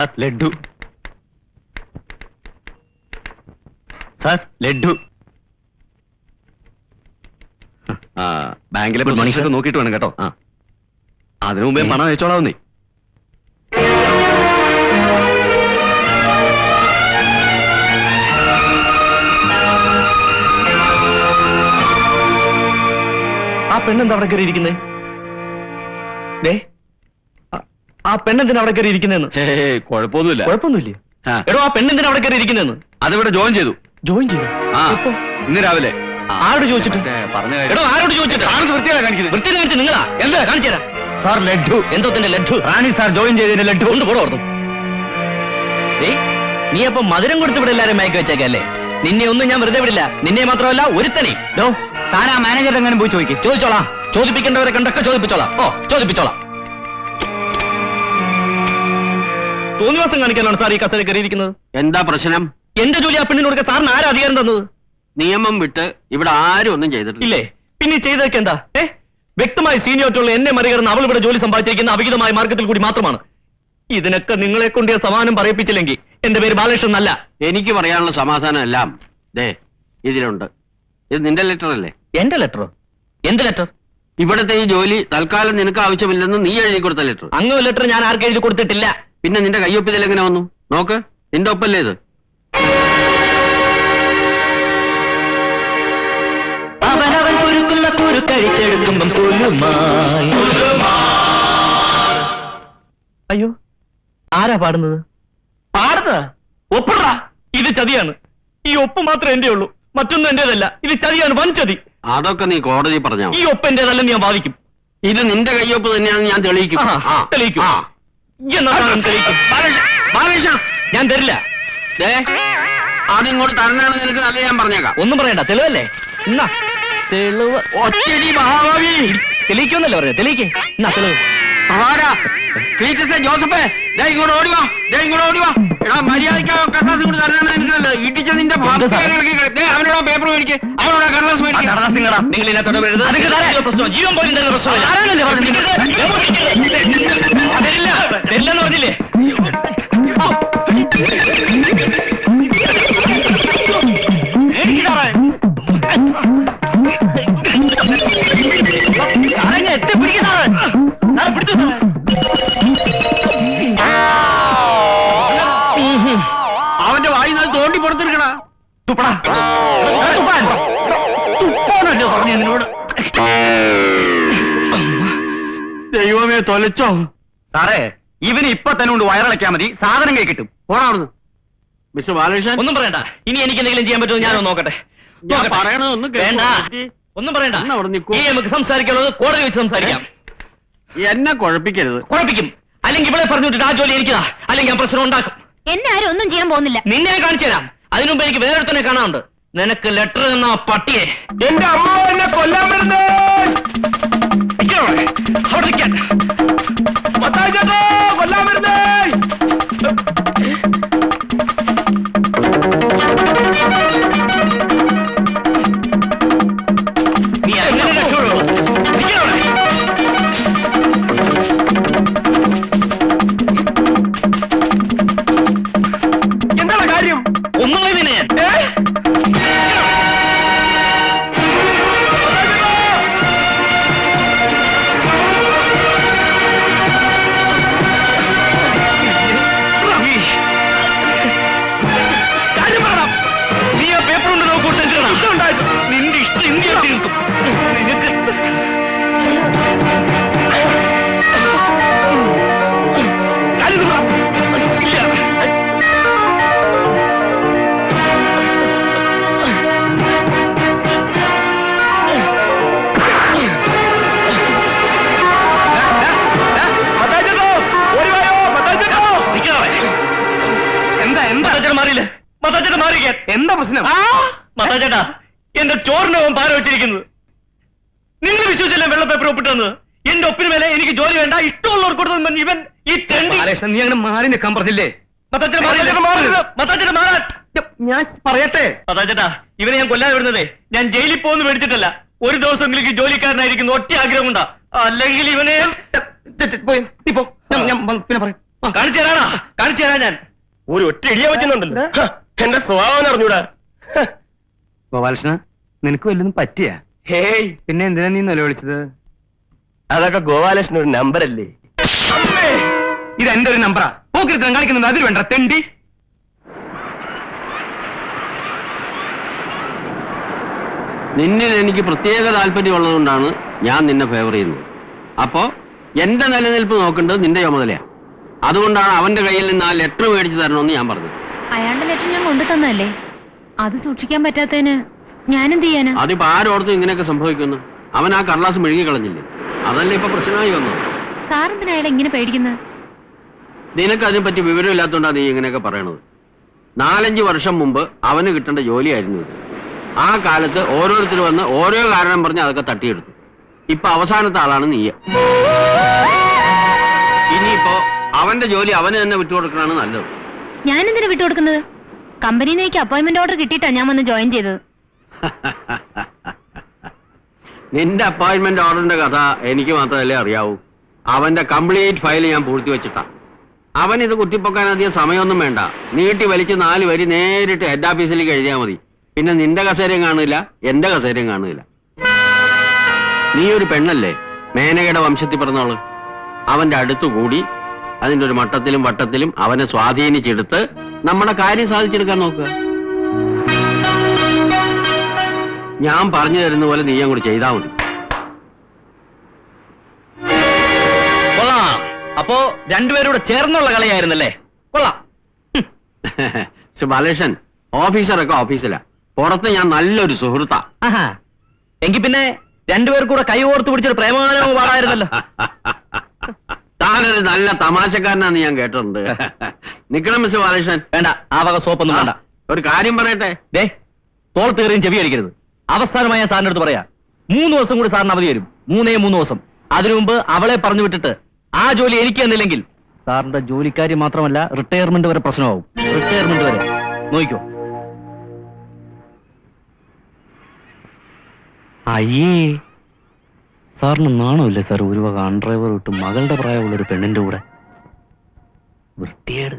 Laddu sir, laddu. ബാങ്കിലെ മനുഷ്യരൊക്കെ നോക്കിയിട്ട് വേണം കേട്ടോ. അതിനു മുമ്പേ പണം അയച്ചോളാവുന്നേ. ആ പെണ്ണെന്താ അവിടെ കയറി ഇരിക്കുന്നേ? ആ പെണ്ണെന്തിനാ അവിടെ കയറി ഇരിക്കുന്നതെന്ന്? കുഴപ്പമൊന്നുമില്ല. കുഴപ്പമൊന്നുമില്ല. എടോ, ആ പെണ്ണെന്തിനാ അവിടെ കയറി ഇരിക്കുന്നതെന്ന്? അതിവിടെ ജോയിൻ ചെയ്തു. ജോയിൻ ചെയ്തു? ഇന്ന് രാവിലെ. ആരോട് ചോദിച്ചിട്ട്? എടോ, ആരോട് ചോദിച്ചിട്ട്? വൃത്തിയാണ് കാണിക്കുന്നത്. വൃത്തി കാണിച്ച് നിങ്ങളാ? എന്താ കാണിച്ചു തരാം സാർ. ലഡ്ഡു. എന്തോ തന്നെ ലഡ്ഡു? റാണി സാർ ജോയിൻ ചെയ്തതിന് ലഡ്ഡു കൊണ്ട് പോടോ ഓർന്നു. നീ അപ്പൊ മധുരം കൊടുത്ത് ഇവിടെ എല്ലാരും മയക്കി വെച്ചേക്കല്ലേ? നിന്നെ ഒന്നും ഞാൻ വെറുതെ വിടില്ല. നിന്നെ മാത്രമല്ല ഒരുത്തനെ. താൻ ആ മാനേജർ എങ്ങനെ പോയി ചോദിക്കും? ചോദിച്ചോളാം. ചോദിപ്പിക്കേണ്ടവരെ കണ്ടൊക്കെ ചോദിപ്പിച്ചോളാം. ചോദിപ്പിച്ചോളാം. തോന്നിവാസം കാണിക്കാനാണ് സാർ ഈ കസേര കയറിയിരിക്കുന്നത്. എന്താ പ്രശ്നം? എന്റെ ജോലി ആ പെണ്ണിനോട് സാറിന് ആരാ അധികാരം തന്നത്? നിയമം വിട്ട് ഇവിടെ ആരും ഒന്നും ചെയ്തിട്ടില്ല. ഇല്ലേ? പിന്നെ ചെയ്തേക്ക് എന്താ? വ്യക്തമായി സീനിയോറിറ്റിയുള്ള എന്നെ മറികടന്ന് അവൾ ഇവിടെ ജോലി സമ്പാദിച്ചിരിക്കുന്ന അവിഹിതമായ മാർഗത്തിൽ കൂടി മാത്രമാണ്. ഇതിനൊക്കെ നിങ്ങളെ കൊണ്ട് സമാധാനം പറയിപ്പിച്ചില്ലെങ്കിൽ എന്റെ പേര് ബാലകൃഷ്ണൻ അല്ല. എനിക്ക് പറയാനുള്ള സമാധാനം എല്ലാം ഇതിലുണ്ട്. ഇത് നിന്റെ ലെറ്റർ അല്ലേ? എന്റെ ലെറ്ററോ? എന്ത് ലെറ്റർ? ഇവിടത്തെ ഈ ജോലി തൽക്കാലം നിനക്ക് ആവശ്യമില്ലെന്ന് നീ എഴുതി കൊടുത്ത ലെറ്റർ. അങ്ങനെ ലെറ്റർ ഞാൻ ആർക്കും എഴുതി കൊടുത്തിട്ടില്ല. പിന്നെ നിന്റെ കയ്യൊപ്പിൽ എങ്ങനെ വന്നു? നോക്ക്, നിന്റെ ഒപ്പല്ലേ ഇത്? അവനവൻ കുരുക്കുന്ന കുരുക്കഴിച്ചെടുക്കുമ്പം അയ്യോ, ആരാ പാടുന്നത്? പാടുന്നത് ഒപ്പിട. ഇത് ചതിയാണ്. ഈ ഒപ്പ് മാത്രമേ എന്റെ ഉള്ളൂ, മറ്റൊന്നും എന്റേതല്ല. ഇത് ചതിയാണ്, വൻ ചതി. അതൊക്കെ നീ കോടതി പറഞ്ഞ ഈ ഒപ്പ് എന്റേതല്ലെന്ന് ഞാൻ വാദിക്കും. ഇത് നിന്റെ കയ്യൊപ്പ് തന്നെയാണെന്ന് ഞാൻ തെളിയിക്കും. തെളിയിക്കും. ഞാൻ തരില്ല. അതിങ്ങോട്ട് തരണാണെന്ന് നിനക്ക് നല്ല ഞാൻ പറഞ്ഞേക്കാം. ഒന്നും പറയണ്ട, തെളിവല്ലേ? എന്നാ തെളിവ് മഹാഭാവി തെളിയിക്കൊന്നല്ലേ പറഞ്ഞത്? തെളിയിക്കേ. എന്നാ തെളിവ്. ജോസഫേ, ഇങ്ങോട്ട് ഓടിവാ, ഇങ്ങോട്ട് ഓടിവാ. എടാ, മര്യാദയ്ക്ക് കടലാസ് കൊണ്ട് തരണാണ് എനിക്ക് നല്ലത്. ഇടിച്ച നിന്റെ അവനോട് പേപ്പർ മേടിക്ക്, അവനോട് കടലാസ് മേടിക്കും. നിങ്ങൾ ഇതിനകത്തോടെ പ്രശ്നം ജീവൻ പോലും തരുന്ന പ്രശ്നമില്ല. തരില്ലെന്ന് പറഞ്ഞില്ലേ? അവന്റെ വായി നാൾ തോണ്ടി പുറത്തെടുക്കണ. തുപ്പാനല്ലോ പറഞ്ഞു എന്നോട്. ദൈവമേ, തൊലച്ചോ സാറേ. ഇവന് ഇപ്പൊ തന്നെ കൊണ്ട് വയറിളക്കാൻ മതി, സാധനം കൈ കിട്ടും. പോണാവുന്നു. മിസ്റ്റർ ബാലകൃഷ്ണൻ, ഒന്നും പറയണ്ട. ഇനി എനിക്ക് എന്തെങ്കിലും ചെയ്യാൻ പറ്റുമോ ഞാനൊന്ന് നോക്കട്ടെ. വേണ്ട, ഒന്നും പറയണ്ട. നമുക്ക് സംസാരിക്കാനുള്ളത് കോടതി വെച്ച് സംസാരിക്കാം. എന്നെ കുഴപ്പിക്കരുത്. കുഴപ്പിക്കും. അല്ലെങ്കിൽ ഇവിടെ പറഞ്ഞു വിട്ടിട്ട് ആ ജോലി എനിക്കതാ. അല്ലെങ്കിൽ ഞാൻ പ്രശ്നം ഉണ്ടാക്കും. എന്നെ ആരും ഒന്നും ചെയ്യാൻ പോകുന്നില്ല. നിന്നെ കാണിച്ചു തരാം. അതിനുമുമ്പ് എനിക്ക് വേറൊരുത്തനെ കാണാനുണ്ട്. നിനക്ക് ലെറ്റർ എന്ന പട്ടിയെ. എന്റെ അമ്മ എന്നെ കൊല്ലാൻ വരുന്നേ. അവിടെ നിൽക്കാൻ കൊല്ലാൻ വരുന്നേ. നീ എങ്ങനെ രക്ഷപ്പെടുള്ളൂ? എന്താണ് കാര്യം? ഒന്നുമില്ല. നിന്നെ നിന്റെ ഇഷ്ടം ഇന്ത്യ തീർക്കും. നിനക്ക് മാറിയില്ലേ? മത്താച്ചേട്ടാ മാറിക്കാൻ എന്താ പ്രശ്നം? മത്താച്ചേട്ടാ, എന്റെ ചോറിനവും പാര വെച്ചിരിക്കുന്നത്. നിങ്ങൾ വിശ്വസിച്ചല്ലേ വെള്ള പേപ്പർ ഒപ്പിട്ടെന്ന്? എന്റെ ഒപ്പിന് മേലെ എനിക്ക് ജോലി വേണ്ട, ഇഷ്ടമുള്ളവർക്ക് കൊടുത്തു. ഇവൻ ഈ നീ അങ്ങനെ മാറി നിൽക്കാൻ പറഞ്ഞില്ലേ? ഞാൻ പറയട്ടെ മത്താച്ചേട്ടാ, ഇവനെ ഞാൻ കൊല്ലാൻ വരുന്നതേ ഞാൻ ജയിലിൽ പോകുന്നു മേടിച്ചിട്ടല്ല. ഒരു ദിവസമെങ്കിലും ജോലിക്കാരനായിരിക്കുന്നു ഒറ്റ ആഗ്രഹം കൊണ്ടാ. അല്ലെങ്കിൽ ഇവനെ പിന്നെ പറയാം. കാണിച്ചു തരാണോ? കാണിച്ചു തരാൻ ഞാൻ ഒരു ഒറ്റ ഇടിയ വെച്ചുണ്ടല്ലോ. എന്റെ സ്വഭാവം അറിഞ്ഞൂടാ. ഗോപാലകൃഷ്ണ, നിനക്ക് വല്ലതും പറ്റിയാ? ഹേയ്, പിന്നെ എന്തിനാ നീ നിലവിളിച്ചത്? അതൊക്കെ ഗോപാലകൃഷ്ണൻ ഒരു നമ്പറല്ലേ? ഇത് എന്റെ ഒരു നമ്പറാ. പോക്കിരുത്തം കളിക്കുന്നത് അതിൽ വേണ്ട തെണ്ടി. നിന്നിൽ എനിക്ക് പ്രത്യേക താല്പര്യമുള്ളതുകൊണ്ടാണ് ഞാൻ നിന്നെ ഫേവർ ചെയ്യുന്നത്. അപ്പോ എന്റെ നിലനിൽപ്പ് നോക്കേണ്ടത് നിന്റെ ചുമതലയാ. അതുകൊണ്ടാണ് അവന്റെ കയ്യിൽ നിന്ന് ആ ലെറ്റർ മേടിച്ചു തരണമെന്ന് ഞാൻ പറഞ്ഞത്. അയാളുടെ ലെറ്റർ ഞാൻ കൊണ്ടു തന്നല്ലേ, അത് സൂക്ഷിക്കാൻ പറ്റാത്തതിന് ഞാനെന്ത് ചെയ്യാനാ? അതിപ്പോ ആരോടത്തും ഇങ്ങനെയൊക്കെ സംഭവിക്കുന്നു. അവൻ ആ കടലാസ് മെഴുകി കളഞ്ഞില്ലേ, അതല്ലേ ഇപ്പൊ പ്രശ്നമായി വന്നത്. സാറെന്തിനാ അയാളെ ഇങ്ങനെ പേടിക്കുന്നത്? നിനക്ക് അതിനെപ്പറ്റി വിവരമില്ലാത്തതുകൊണ്ടാണ് നീ ഇങ്ങനെയൊക്കെ പറയണത്. 4-5 വർഷം മുമ്പ് അവന് കിട്ടേണ്ട ജോലിയായിരുന്നു ഇത്. ആ കാലത്ത് ഓരോരുത്തർ വന്ന് ഓരോ കാരണം പറഞ്ഞ് അതൊക്കെ തട്ടിയെടുത്തു. ഇപ്പൊ അവസാനത്തെ ആളാണ് നീ. ഇനിയിപ്പോ അവന്റെ ജോലി അവന് തന്നെ വിട്ടുകൊടുക്കണതാണ് നല്ലത്. ഞാനെന്തിനാ വിട്ടുകൊടുക്കുന്നത്? കമ്പനിയിലേക്ക് അപ്പോയിന്റ്മെന്റ് ഓർഡർ കിട്ടിയിട്ടാ ഞാൻ വന്ന് ജോയിൻ ചെയ്തത്. നിന്റെ അപ്പോയിന്റ്മെന്റ് ഓർഡറിന്റെ കഥ എനിക്ക് മാത്രമല്ലേ അറിയാവൂ. അവന്റെ കംപ്ലീറ്റ് ഫയൽ ഞാൻ പൂഴ്ത്തി വെച്ചിട്ടാ. അവൻ ഇത് കുത്തിപ്പൊക്കാൻ അധികം സമയമൊന്നും വേണ്ട. നീട്ടി വലിച്ച് 4 വരി നേരിട്ട് ഹെഡ് ഓഫീസിലേക്ക് എഴുതിയാൽ മതി. പിന്നെ നിന്റെ കസേരയും കാണില്ല, എന്റെ കസേരയും കാണില്ല. നീ ഒരു പെണ്ണല്ലേ, മേനകയുടെ വംശത്തിൽ പറഞ്ഞോള്. അവന്റെ അടുത്തുകൂടി അതിന്റെ ഒരു മട്ടത്തിലും വട്ടത്തിലും അവനെ സ്വാധീനിച്ചെടുത്ത് നമ്മുടെ കാര്യം സാധിച്ചെടുക്കാൻ നോക്കുക. ഞാൻ പറഞ്ഞു തരുന്ന പോലെ നീ അങ്ങോട്ട് ചെയ്താൽ മതി. കൊള്ളാം. അപ്പോ രണ്ടുപേരൂടെ ചേർന്നുള്ള കളിയായിരുന്നല്ലേ? കൊള്ളാം. ബാലകൃഷ്ണൻ, ഓഫീസറൊക്കെ ഓഫീസിലാ, പുറത്ത് ഞാൻ നല്ലൊരു സുഹൃത്താ. എങ്കിൽ പിന്നെ രണ്ടുപേർക്കൂടെ കൈ ഓർത്ത് പിടിച്ചൊരു പ്രേമഗാനവും പാടായിരുന്നല്ലോ. താനൊരു നല്ല തമാശക്കാരനാന്ന് ഞാൻ കേട്ടിട്ടുണ്ട്. നിക്കണം മിസ്റ്റർ ബാലകൃഷ്ണൻ. വേണ്ട, ആ വക സോപ്പൊന്നും വേണ്ട. ഒരു കാര്യം പറയട്ടെ. ദേ, തോളത്ത് കയറിയും ചെവി അടിക്കരുത്. അവസാനമായി ഞാൻ സാറിന്റെ അടുത്ത് പറയാം, 3 ദിവസം കൂടി സാറിന് അവധി വരും. 3 ദിവസം. അതിനു മുമ്പ് അവളെ പറഞ്ഞു വിട്ടിട്ട് ആ ജോലി എനിക്ക് തന്നില്ലെങ്കിൽ സാറിന്റെ ജോലിക്കാരി മാത്രമല്ല, റിട്ടയർമെന്റ് വരെ പ്രശ്നമാവും. റിട്ടയർമെന്റ് വരെ നോക്കിക്കോ. അയ്യേ, സാറിന് നാണമില്ലേ സാർ? ഒരു വക അൺഡ്രൈവർ വിട്ട് മകളുടെ പ്രായമുള്ളൊരു പെണ്ണിന്റെ കൂടെ. വൃത്തിയേട്.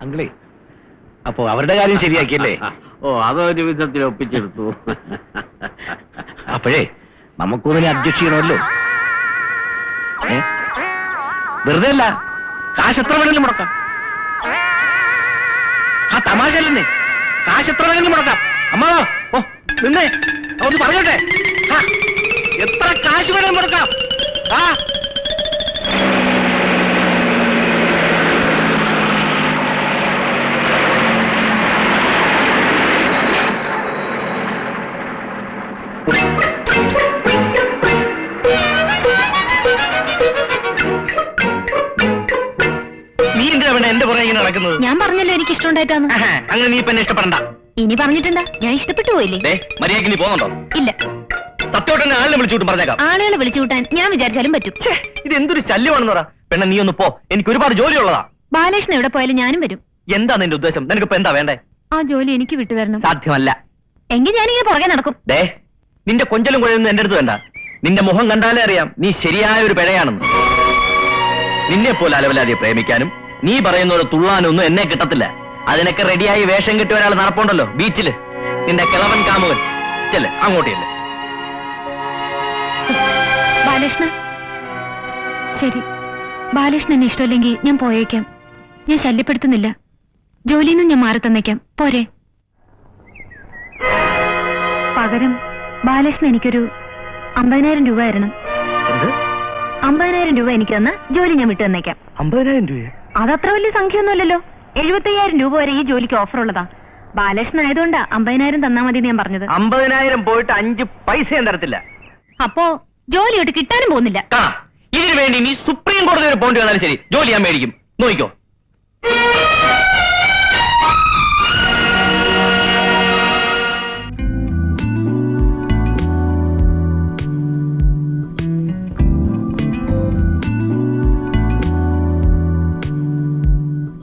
അങ്കിളേ, അപ്പോ അവരുടെ കാര്യം ശരിയാക്കിയല്ലേ? ഓ, അതൊരു വിധത്തിൽ ഒപ്പിച്ചെടുത്തു. അപ്പോഴേ നമുക്കൊന്നിനെ അഡ്ജസ്റ്റ് ചെയ്യണമല്ലോ. വെറുതെ അല്ല, കാശ് എത്ര വേണമെങ്കിലും മുടക്കാം. ആ തമാശ അല്ലെന്നേ, കാശ് എത്ര വേണമെങ്കിലും മുടക്കാം. അമ്മാ, ഓ നിന്നേ, ഒന്ന് പറഞ്ഞോട്ടെ. എത്ര കാശ് വേണമെങ്കിലും മുടക്കാം. ആ നീ എന്തിനാ വേണ്ട എന്റെ പുറകെ ഇങ്ങനെ നടക്കുന്നത്? ഞാൻ പറഞ്ഞല്ലോ എനിക്ക് ഇഷ്ടമുണ്ടായിട്ടാന്ന്. അങ്ങനെ നീ ഇപ്പൊ എന്നെ ഇഷ്ടപ്പെടണ്ട. ഇനി പറഞ്ഞിട്ടുണ്ടാ, ഞാൻ ഇഷ്ടപ്പെട്ടു പോയില്ലേ? മര്യാദക്ക് നീ പോകുന്നുണ്ടോ? ഇല്ല. സത്യമായിട്ട് ആളിനെ വിളിച്ചുകൂട്ടും പറഞ്ഞേക്കാം. ആളുകളെ വിളിച്ചു കൂട്ടാൻ ഞാൻ വിചാരിച്ചാലും പറ്റും. ഇത് എന്തൊരു ശല്യമാണെന്ന് പറ. പെണ്ണ നീ ഒന്ന് പോ, എനിക്ക് ഒരുപാട് ജോലിയുള്ളതാ. ബാലകൃഷ്ണൻ എവിടെ പോയാലും ഞാനും വരും. എന്താ നിന്റെ ഉദ്ദേശം? നിനക്കിപ്പോ എന്താ വേണ്ടേ? ആ ജോലി എനിക്ക് വിട്ടുതരണം. സാധ്യമല്ല. എങ്കിൽ ഞാനിങ്ങനെ പുറകെ നടക്കും. ദേ, നിന്റെ കൊഞ്ചലും കുഴയൊന്നും എന്റെ അടുത്ത് വേണ്ട. നിന്റെ മുഖം കണ്ടാലേ അറിയാം നീ ശരിയായ ഒരു പിഴയാണെന്ന്. നിന്നെ പോലെ അലവലാതെ പ്രേമിക്കാനും നീ പറയുന്ന പോലെ തുള്ളാനൊന്നും എന്നെ കിട്ടത്തില്ല. അതിനൊക്കെ റെഡിയായി വേഷം കെട്ടി ഒരാൾ നടപ്പുണ്ടല്ലോ ബീച്ചില്, നിന്റെ കിളവൻ കാമുകൻ. ചെല്ലേ അങ്ങോട്ടല്ലേ. ബാലകൃഷ്ണ, ശരി, ബാലകൃഷ്ണൻ എന്നെ ഇഷ്ടമില്ലെങ്കിൽ ഞാൻ പോയേക്കാം. ഞാൻ ശല്യപ്പെടുത്തുന്നില്ല. ജോലിയിൽ നിന്നും ഞാൻ മാറി തന്നേക്കാം. പോരെ? പകരം ബാലകൃഷ്ണൻ എനിക്കൊരു 50,000 രൂപ തരണം. 50,000 രൂപ എനിക്ക് തന്ന ജോലി ഞാൻ വിട്ടു തന്നേക്കാം. 50,000 രൂപ? അതത്ര വലിയ സംഖ്യയൊന്നുമല്ലല്ലോ. 75,000 രൂപ വരെ ഈ ജോലിക്ക് ഓഫർ ഉള്ളതാ. ബാലകൃഷ്ണൻ ആയതുകൊണ്ടാ 50,000 തന്നാ മതി ഞാൻ പറഞ്ഞത്. 50,000 പോയിട്ട് 5 പൈസ ഞാൻ തരത്തില്ല. അപ്പോ ജോലിയോട്ട് കിട്ടാനും പോകുന്നില്ല. ഇതിനു വേണ്ടി നീ സുപ്രീം കോടതി വരെ പോണ്ടി വന്നാലും ശരി, ജോലി ഞാൻ മേടിക്കും. നോക്കിക്കോ.